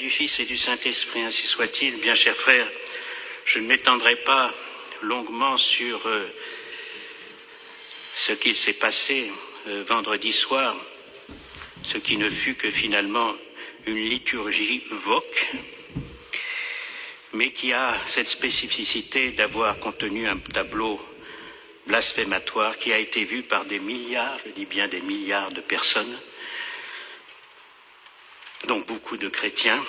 du Fils et du Saint-Esprit, ainsi soit-il. Bien, chers frères, je ne m'étendrai pas longuement sur ce qu'il s'est passé vendredi soir, ce qui ne fut que finalement une liturgie voque, mais qui a cette spécificité d'avoir contenu un tableau blasphématoire qui a été vu par des milliards, je dis bien des milliards de personnes, dont beaucoup de chrétiens,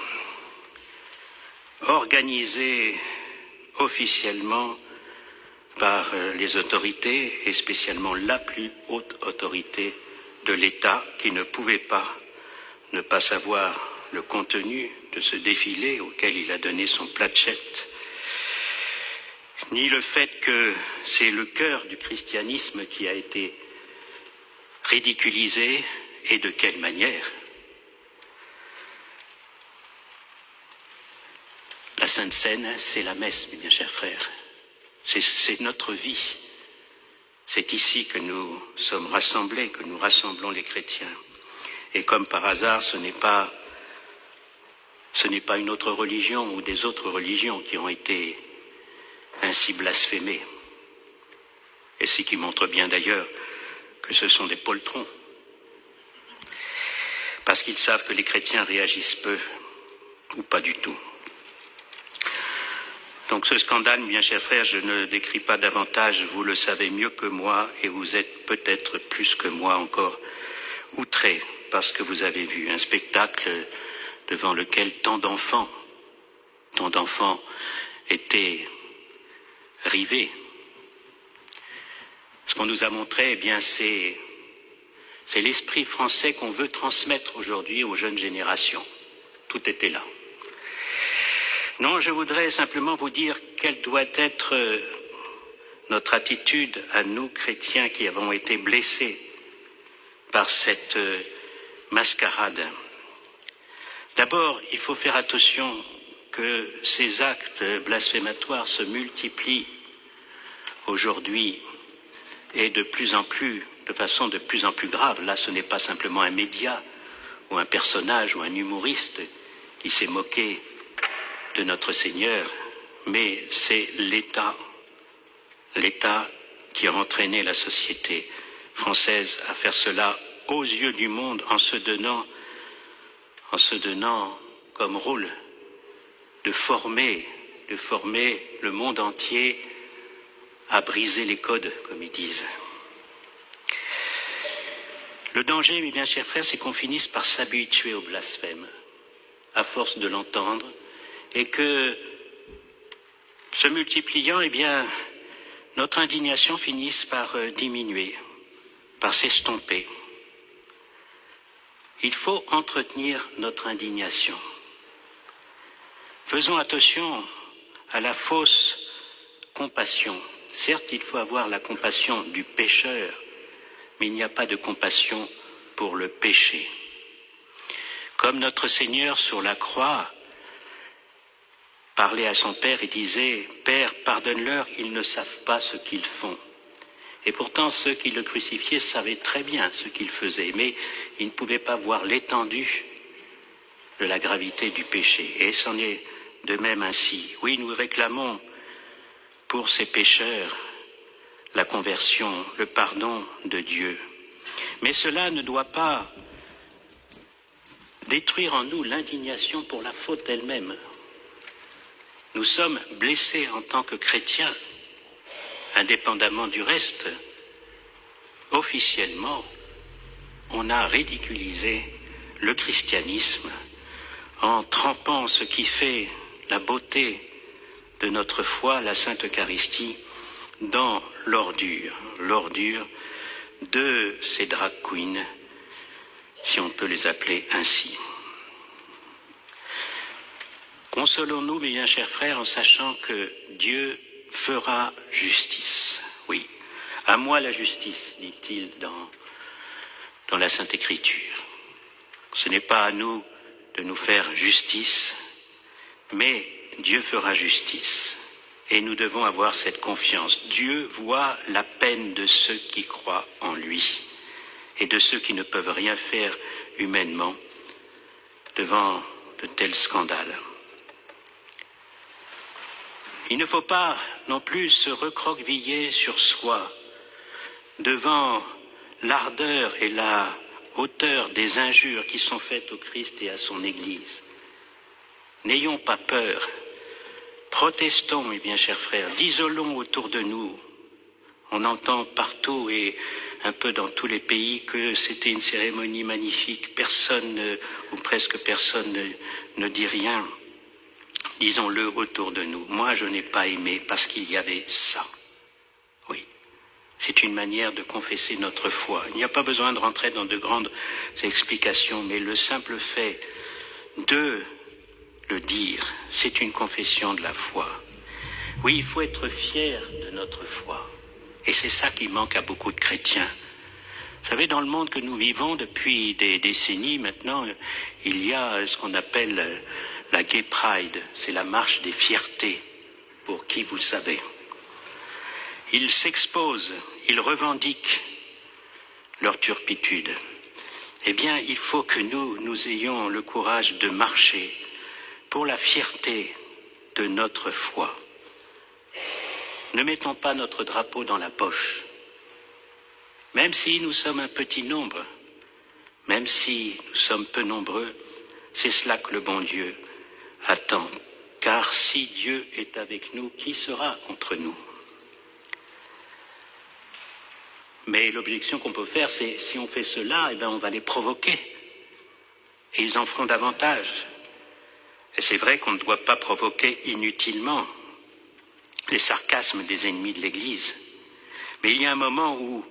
organisé officiellement par les autorités, et spécialement la plus haute autorité de l'État, qui ne pouvait pas ne pas savoir le contenu de ce défilé auquel il a donné son platchette, ni le fait que c'est le cœur du christianisme qui a été ridiculisé, et de quelle manière. La Sainte Seine, c'est la messe, mes bien chers frères. C'est notre vie. C'est ici que nous sommes rassemblés, que nous rassemblons les chrétiens. Et comme par hasard, ce n'est pas une autre religion ou des autres religions qui ont été ainsi blasphémées. Et ce qui montre bien d'ailleurs que ce sont des poltrons. Parce qu'ils savent que les chrétiens réagissent peu ou pas du tout. Donc ce scandale, bien chers frères, je ne décris pas davantage, vous le savez mieux que moi, et vous êtes peut-être plus que moi encore outrés, parce que vous avez vu un spectacle devant lequel tant d'enfants étaient rivés. Ce qu'on nous a montré, eh bien, c'est l'esprit français qu'on veut transmettre aujourd'hui aux jeunes générations. Tout était là. Non, je voudrais simplement vous dire quelle doit être notre attitude à nous, chrétiens, qui avons été blessés par cette mascarade. D'abord, il faut faire attention que ces actes blasphématoires se multiplient aujourd'hui et de façon de plus en plus grave. Là, ce n'est pas simplement un média ou un personnage ou un humoriste qui s'est moqué de notre Seigneur, mais c'est l'État qui a entraîné la société française à faire cela aux yeux du monde en se donnant comme rôle de former le monde entier à briser les codes, comme ils disent. Le danger, mes bien chers frères, c'est qu'on finisse par s'habituer au blasphème, à force de l'entendre, et que, se multipliant, eh bien, notre indignation finisse par diminuer, par s'estomper. Il faut entretenir notre indignation. Faisons attention à la fausse compassion. Certes, il faut avoir la compassion du pécheur, mais il n'y a pas de compassion pour le péché. Comme notre Seigneur sur la croix parlait à son Père et disait « Père, pardonne-leur, ils ne savent pas ce qu'ils font ». Et pourtant, ceux qui le crucifiaient savaient très bien ce qu'ils faisaient, mais ils ne pouvaient pas voir l'étendue de la gravité du péché. Et c'en est de même ainsi. Oui, nous réclamons pour ces pécheurs la conversion, le pardon de Dieu. Mais cela ne doit pas détruire en nous l'indignation pour la faute elle-même. Nous sommes blessés en tant que chrétiens, indépendamment du reste. Officiellement, on a ridiculisé le christianisme en trempant ce qui fait la beauté de notre foi, la Sainte Eucharistie, dans l'ordure de ces drag queens, si on peut les appeler ainsi. Consolons-nous, mes bien chers frères, en sachant que Dieu fera justice. Oui, à moi la justice, dit-il dans la Sainte Écriture. Ce n'est pas à nous de nous faire justice, mais Dieu fera justice. Et nous devons avoir cette confiance. Dieu voit la peine de ceux qui croient en lui et de ceux qui ne peuvent rien faire humainement devant de tels scandales. Il ne faut pas non plus se recroqueviller sur soi devant l'ardeur et la hauteur des injures qui sont faites au Christ et à son Église. N'ayons pas peur, protestons, mes bien chers frères, d'isolons autour de nous. On entend partout et un peu dans tous les pays que c'était une cérémonie magnifique, personne ou presque personne ne dit rien. Disons-le autour de nous. Moi, je n'ai pas aimé parce qu'il y avait ça. Oui, c'est une manière de confesser notre foi. Il n'y a pas besoin de rentrer dans de grandes explications, mais le simple fait de le dire, c'est une confession de la foi. Oui, il faut être fier de notre foi. Et c'est ça qui manque à beaucoup de chrétiens. Vous savez, dans le monde que nous vivons depuis des décennies maintenant, il y a ce qu'on appelle la Gay Pride, c'est la marche des fiertés, pour qui vous le savez. Ils s'exposent, ils revendiquent leur turpitude. Eh bien, il faut que nous ayons le courage de marcher pour la fierté de notre foi. Ne mettons pas notre drapeau dans la poche. Même si nous sommes un petit nombre, même si nous sommes peu nombreux, c'est cela que le bon Dieu attend. Car si Dieu est avec nous, qui sera contre nous? Mais l'objection qu'on peut faire, c'est si on fait cela, eh bien on va les provoquer. Et ils en feront davantage. Et c'est vrai qu'on ne doit pas provoquer inutilement les sarcasmes des ennemis de l'Église. Mais il y a un moment où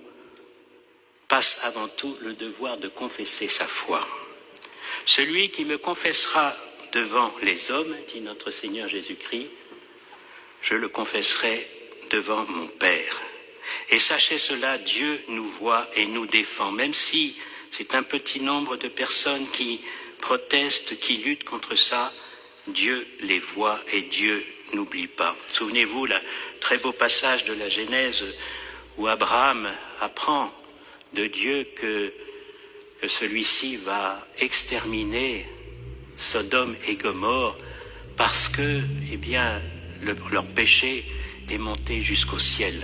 passe avant tout le devoir de confesser sa foi. Celui qui me confessera devant les hommes, dit notre Seigneur Jésus-Christ, je le confesserai devant mon Père. Et sachez cela, Dieu nous voit et nous défend, même si c'est un petit nombre de personnes qui protestent, qui luttent contre ça, Dieu les voit et Dieu n'oublie pas. Souvenez-vous, le très beau passage de la Genèse où Abraham apprend de Dieu que celui-ci va exterminer Sodome et Gomorrhe parce que, eh bien, leur péché est monté jusqu'au ciel.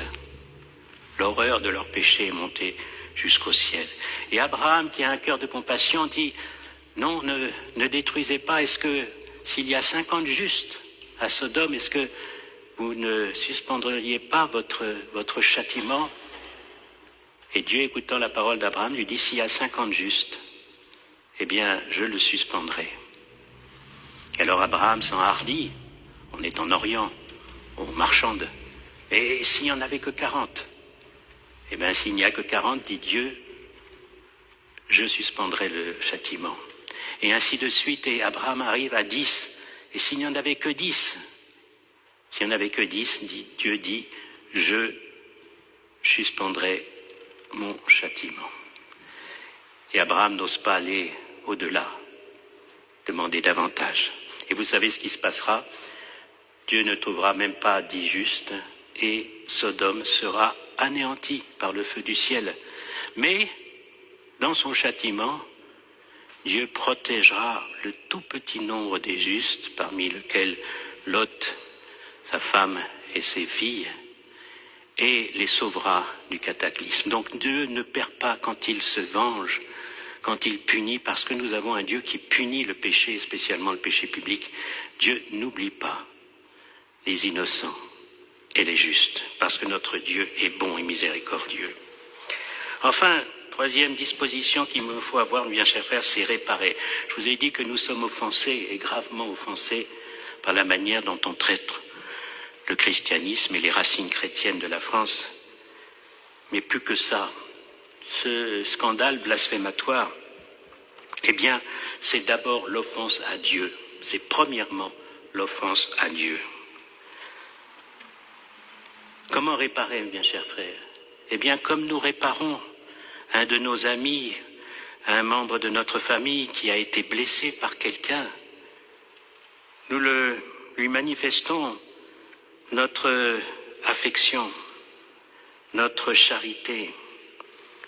L'horreur de leur péché est montée jusqu'au ciel. Et Abraham, qui a un cœur de compassion, dit « Non, ne détruisez pas. Est-ce que s'il y a 50 justes à Sodome, est-ce que vous ne suspendriez pas votre châtiment ?» Et Dieu, écoutant la parole d'Abraham, lui dit, s'il y a 50 justes, eh bien, je le suspendrai. Et alors Abraham s'enhardit, on est en Orient, on marchande, et s'il n'y en avait que 40, eh bien, s'il n'y a que 40, dit Dieu, je suspendrai le châtiment. Et ainsi de suite, et Abraham arrive à 10, et s'il n'y en avait que 10, s'il n'y en avait que 10, Dieu dit, je suspendrai mon châtiment. Et Abraham n'ose pas aller au-delà, demander davantage. Et vous savez ce qui se passera? Dieu ne trouvera même pas 10 justes et Sodome sera anéanti par le feu du ciel. Mais, dans son châtiment, Dieu protégera le tout petit nombre des justes, parmi lesquels Lot, sa femme et ses filles, et les sauvera du cataclysme. Donc Dieu ne perd pas quand il se venge, quand il punit, parce que nous avons un Dieu qui punit le péché, spécialement le péché public. Dieu n'oublie pas les innocents et les justes, parce que notre Dieu est bon et miséricordieux. Enfin, troisième disposition qu'il me faut avoir, bien chers frères, c'est réparer. Je vous ai dit que nous sommes offensés, et gravement offensés, par la manière dont on traite le christianisme et les racines chrétiennes de la France. Mais plus que ça, ce scandale blasphématoire, eh bien, c'est d'abord l'offense à Dieu. C'est premièrement l'offense à Dieu. Comment réparer, bien chers frères? Eh bien, comme nous réparons un de nos amis, un membre de notre famille qui a été blessé par quelqu'un, nous lui manifestons notre affection, notre charité.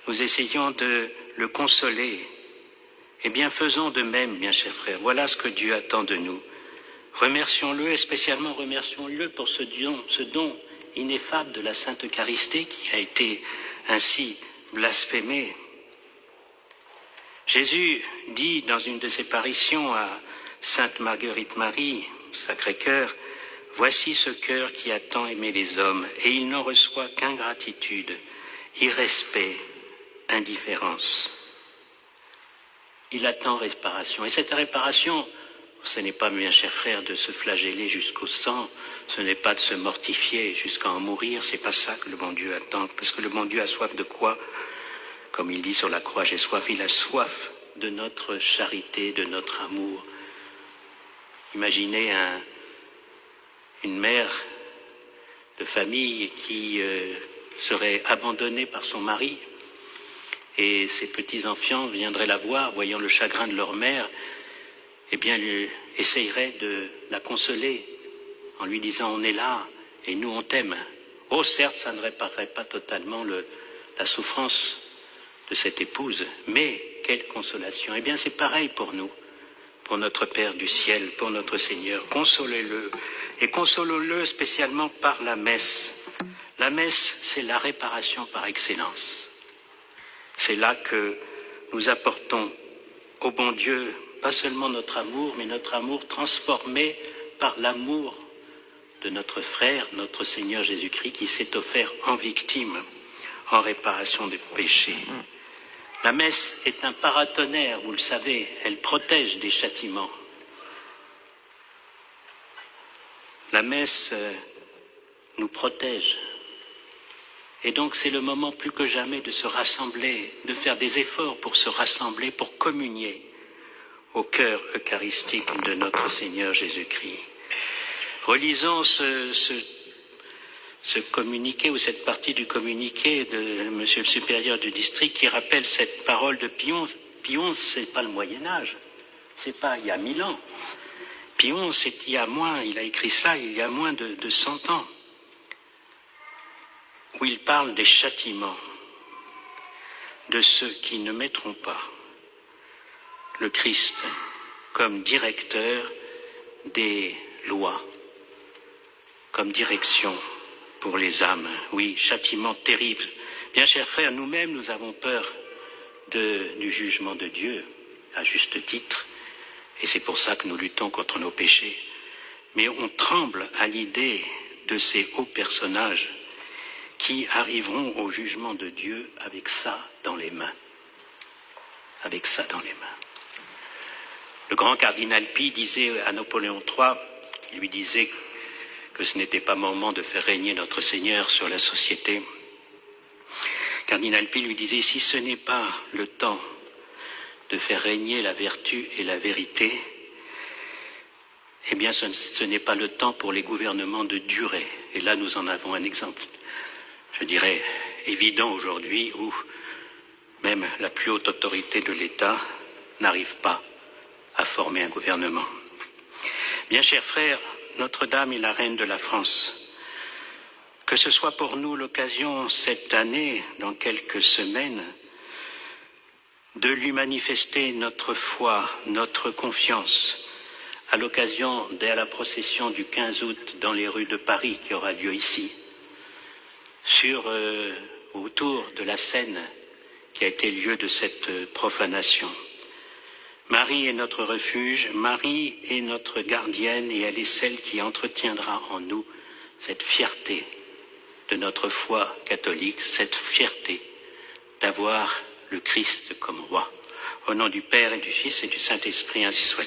Nous essayons de le consoler Eh bien, faisons de même, bien chers frères. Voilà ce que Dieu attend de nous. Remercions-le et spécialement remercions-le pour ce don ineffable de la Sainte Eucharistie qui a été ainsi blasphémé. Jésus dit dans une de ses parutions à Sainte Marguerite Marie, Sacré-Cœur, « Voici ce cœur qui a tant aimé les hommes, et il n'en reçoit qu'ingratitude, irrespect, indifférence. » Il attend réparation. Et cette réparation, ce n'est pas, bien chers frères, de se flageller jusqu'au sang, ce n'est pas de se mortifier jusqu'à en mourir, c'est pas ça que le bon Dieu attend. Parce que le bon Dieu a soif de quoi? Comme il dit sur la croix, j'ai soif, il a soif de notre charité, de notre amour. Imaginez une mère de famille qui serait abandonnée par son mari et ses petits-enfants viendraient la voir, voyant le chagrin de leur mère, eh bien, essayeraient de la consoler en lui disant « on est là et nous on t'aime ». Oh, certes, ça ne réparerait pas totalement la souffrance de cette épouse, mais quelle consolation. Eh bien, c'est pareil pour nous, pour notre Père du ciel, pour notre Seigneur. Consolez-le, et consolez-le spécialement par la messe. La messe, c'est la réparation par excellence. C'est là que nous apportons au bon Dieu, pas seulement notre amour, mais notre amour transformé par l'amour de notre frère, notre Seigneur Jésus-Christ, qui s'est offert en victime, en réparation des péchés. La messe est un paratonnerre, vous le savez, elle protège des châtiments. La messe nous protège. Et donc c'est le moment plus que jamais de se rassembler, de faire des efforts pour se rassembler, pour communier au cœur eucharistique de notre Seigneur Jésus-Christ. Relisons ce communiqué ou cette partie du communiqué de Monsieur le supérieur du district qui rappelle cette parole de Pion. Pion, c'est pas le Moyen-Âge, c'est pas il y a 1000 ans. Pion, c'est il a écrit ça il y a moins de 100 ans, où il parle des châtiments de ceux qui ne mettront pas le Christ comme directeur des lois, comme direction pour les âmes. Oui, châtiment terrible. Bien, chers frères, nous-mêmes, nous avons peur du jugement de Dieu, à juste titre, et c'est pour ça que nous luttons contre nos péchés. Mais on tremble à l'idée de ces hauts personnages qui arriveront au jugement de Dieu avec ça dans les mains. Avec ça dans les mains. Le grand cardinal Pie disait à Napoléon III, qui lui disait que ce n'était pas moment de faire régner notre Seigneur sur la société. Cardinal Pie lui disait, si ce n'est pas le temps de faire régner la vertu et la vérité, eh bien ce n'est pas le temps pour les gouvernements de durer. Et là nous en avons un exemple, je dirais, évident aujourd'hui, où même la plus haute autorité de l'État n'arrive pas à former un gouvernement. Bien chers frères, Notre-Dame est la reine de la France. Que ce soit pour nous l'occasion cette année, dans quelques semaines, de lui manifester notre foi, notre confiance, à l'occasion de la procession du 15 août dans les rues de Paris qui aura lieu ici, autour de la scène qui a été lieu de cette profanation. Marie est notre refuge, Marie est notre gardienne et elle est celle qui entretiendra en nous cette fierté de notre foi catholique, cette fierté d'avoir le Christ comme roi. Au nom du Père et du Fils et du Saint-Esprit, ainsi soit.